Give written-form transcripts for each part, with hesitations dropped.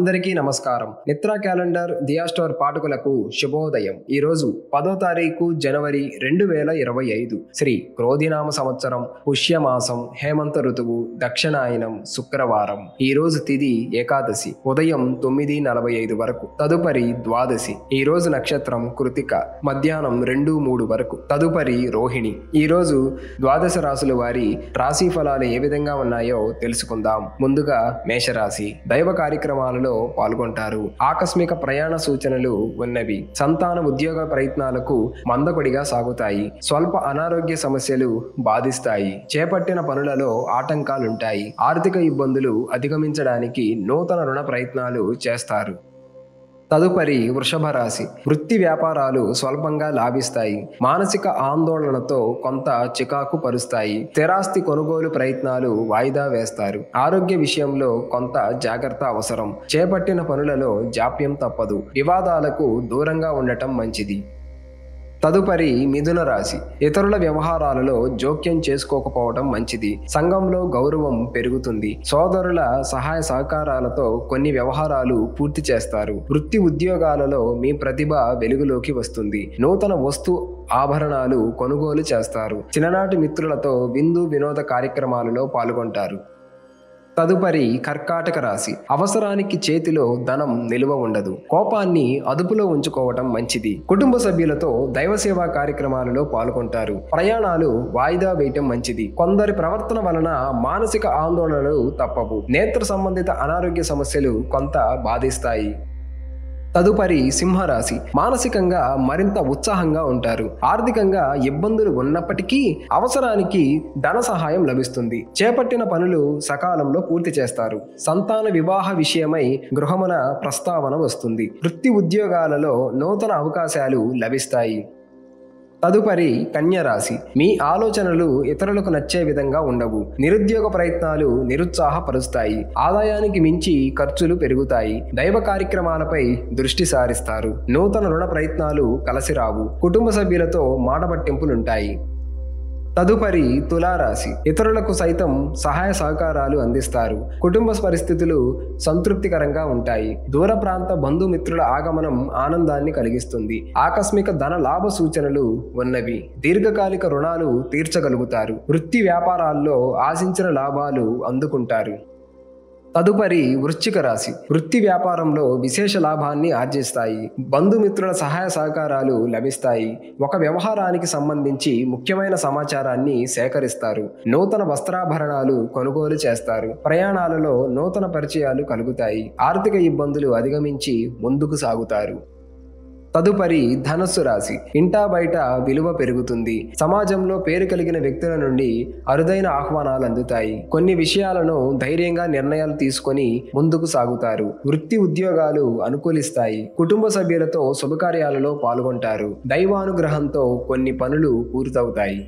అందరికీ నమస్కారం. నిత్రా క్యాలెండర్ దియా స్టోర్ పాఠకులకు శుభోదయం. ఈ రోజు 10వ తారీఖు జనవరి 2025 శ్రీ క్రోధినామ సంవత్సరం, పుష్యమాసం, హేమంత ఋతువు, దక్షిణాయనం, శుక్రవారం. ఈ రోజు తిథి ఏకాదశి, ఉదయం 9:45 వరకు. తదుపరి ద్వాదశి. ఈ రోజు నక్షత్రం కృతిక, మధ్యాహ్నం 2-3 వరకు. తదుపరి రోహిణి. ఈ రోజు ద్వాదశ రాశుల వారి రాశి ఫలాలు ఏ విధంగా ఉన్నాయో తెలుసుకుందాం. ముందుగా మేషరాశి. దైవ కార్యక్రమాలలో పాల్గొంటారు. ఆకస్మిక ప్రయాణ సూచనలు ఉన్నవి. సంతాన ఉద్యోగ ప్రయత్నాలకు మందకొడిగా సాగుతాయి. స్వల్ప అనారోగ్య సమస్యలు బాధిస్తాయి. చేపట్టిన పనులలో ఆటంకాలుంటాయి. ఆర్థిక ఇబ్బందులు అధిగమించడానికి నూతన రుణ ప్రయత్నాలు చేస్తారు. తదుపరి వృషభ రాశి. వృత్తి వ్యాపారాలు స్వల్పంగా లాభిస్తాయి. మానసిక ఆందోళనతో కొంత చికాకు పరుస్తాయి. స్థిరాస్తి కొనుగోలు ప్రయత్నాలు వాయిదా వేస్తారు. ఆరోగ్య విషయంలో కొంత జాగ్రత్త అవసరం. చేపట్టిన పనులలో జాప్యం తప్పదు. వివాదాలకు దూరంగా ఉండటం మంచిది. తదుపరి మిథున రాశి. ఇతరుల వ్యవహారాలలో జోక్యం చేసుకోకపోవడం మంచిది. సంఘంలో గౌరవం పెరుగుతుంది. సోదరుల సహాయ సహకారాలతో కొన్ని వ్యవహారాలు పూర్తి చేస్తారు. వృత్తి ఉద్యోగాలలో మీ ప్రతిభ వెలుగులోకి వస్తుంది. నూతన వస్తు ఆభరణాలు కొనుగోలు చేస్తారు. చిన్ననాటి మిత్రులతో విందు వినోద కార్యక్రమాలలో పాల్గొంటారు. తదుపరి కర్కాటక రాశి. అవసరానికి చేతిలో ధనం నిలువ ఉండదు. కోపాన్ని అదుపులో ఉంచుకోవటం మంచిది. కుటుంబ సభ్యులతో దైవ సేవా కార్యక్రమాలలో పాల్గొంటారు. ప్రయాణాలు వాయిదా వేయటం మంచిది. కొందరి ప్రవర్తన వలన మానసిక ఆందోళనలు తప్పవు. నేత్ర సంబంధిత అనారోగ్య సమస్యలు కొంత బాధిస్తాయి. తదుపరి సింహరాశి. మానసికంగా మరింత ఉత్సాహంగా ఉంటారు. ఆర్థికంగా ఇబ్బందులు ఉన్నప్పటికీ అవసరానికి ధన సహాయం లభిస్తుంది. చేపట్టిన పనులు సకాలంలో పూర్తి చేస్తారు. సంతాన వివాహ విషయమై గృహమున ప్రస్తావన వస్తుంది. వృత్తి ఉద్యోగాలలో నూతన అవకాశాలు లభిస్తాయి. తదుపరి కన్యరాశి. మీ ఆలోచనలు ఇతరులకు నచ్చే విధంగా ఉండవు. నిరుద్యోగ ప్రయత్నాలు నిరుత్సాహపరుస్తాయి. ఆదాయానికి మించి ఖర్చులు పెరుగుతాయి. దైవ కార్యక్రమాలపై దృష్టి సారిస్తారు. నూతన రుణ ప్రయత్నాలు కలసిరావు. కుటుంబ సభ్యులతో మాట పట్టింపులుంటాయి. తదుపరి తులారాశి. ఇతరులకు సైతం సహాయ సహకారాలు అందిస్తారు. కుటుంబ పరిస్థితులు సంతృప్తికరంగా ఉంటాయి. దూర ప్రాంత బంధుమిత్రుల ఆగమనం ఆనందాన్ని కలిగిస్తుంది. ఆకస్మిక ధన లాభ సూచనలు ఉన్నవి. దీర్ఘకాలిక రుణాలు తీర్చగలుగుతారు. వృత్తి వ్యాపారాల్లో ఆశించిన లాభాలు అందుకుంటారు. తదుపరి వృశ్చిక రాశి. వృత్తి వ్యాపారంలో విశేష లాభాన్ని ఆర్జిస్తాయి. బంధుమిత్రుల సహాయ సహకారాలు లభిస్తాయి. ఒక వ్యవహారానికి సంబంధించి ముఖ్యమైన సమాచారాన్ని సేకరిస్తారు. నూతన వస్త్రాభరణాలు కొనుగోలు చేస్తారు. ప్రయాణాలలో నూతన పరిచయాలు కలుగుతాయి. ఆర్థిక ఇబ్బందులు అధిగమించి ముందుకు సాగుతారు. తదుపరి ధనస్సు రాశి. ఇంటా బయట విలువ పెరుగుతుంది. సమాజంలో పేరు కలిగిన వ్యక్తుల నుండి అరుదైన ఆహ్వానాలు అందుతాయి. కొన్ని విషయాలను ధైర్యంగా నిర్ణయాలు తీసుకొని ముందుకు సాగుతారు. వృత్తి ఉద్యోగాలు అనుకూలిస్తాయి. కుటుంబ సభ్యులతో శుభకార్యాలలో పాల్గొంటారు. దైవానుగ్రహంతో కొన్ని పనులు పూర్తవుతాయి.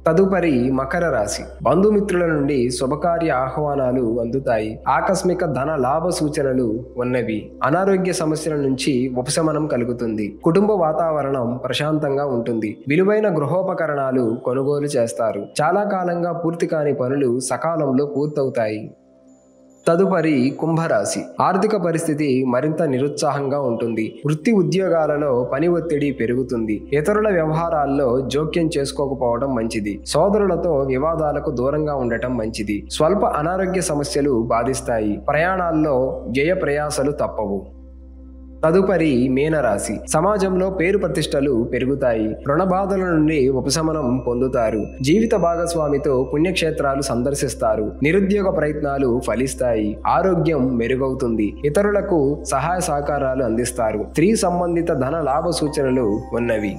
తదుపరి మకర రాశి. బంధుమిత్రుల నుండి శుభకార్య ఆహ్వానాలు అందుతాయి. ఆకస్మిక ధన లాభ సూచనలు ఉన్నవి. అనారోగ్య సమస్యల నుంచి ఉపశమనం కలుగుతుంది. కుటుంబ వాతావరణం ప్రశాంతంగా ఉంటుంది. విలువైన గృహోపకరణాలు కొనుగోలు చేస్తారు. చాలా కాలంగా పూర్తి కాని పనులు సకాలంలో పూర్తవుతాయి. తదుపరి కుంభరాశి. ఆర్థిక పరిస్థితి మరింత నిరుత్సాహంగా ఉంటుంది. వృత్తి ఉద్యోగాలలో పని ఒత్తిడి పెరుగుతుంది. ఇతరుల వ్యవహారాల్లో జోక్యం చేసుకోకపోవడం మంచిది. సోదరులతో వివాదాలకు దూరంగా ఉండటం మంచిది. స్వల్ప అనారోగ్య సమస్యలు బాధిస్తాయి. ప్రయాణాల్లో వ్యయ ప్రయాసలు తప్పవు. తదుపరి మీనరాశి. సమాజంలో పేరు ప్రతిష్టలు పెరుగుతాయి. రుణ బాధల నుండి ఉపశమనం పొందుతారు. జీవిత భాగస్వామితో పుణ్యక్షేత్రాలు సందర్శిస్తారు. నిరుద్యోగ ప్రయత్నాలు ఫలిస్తాయి. ఆరోగ్యం మెరుగవుతుంది. ఇతరులకు సహాయ సహకారాలు అందిస్తారు. స్త్రీ సంబంధిత ధన లాభ సూచనలు ఉన్నవి.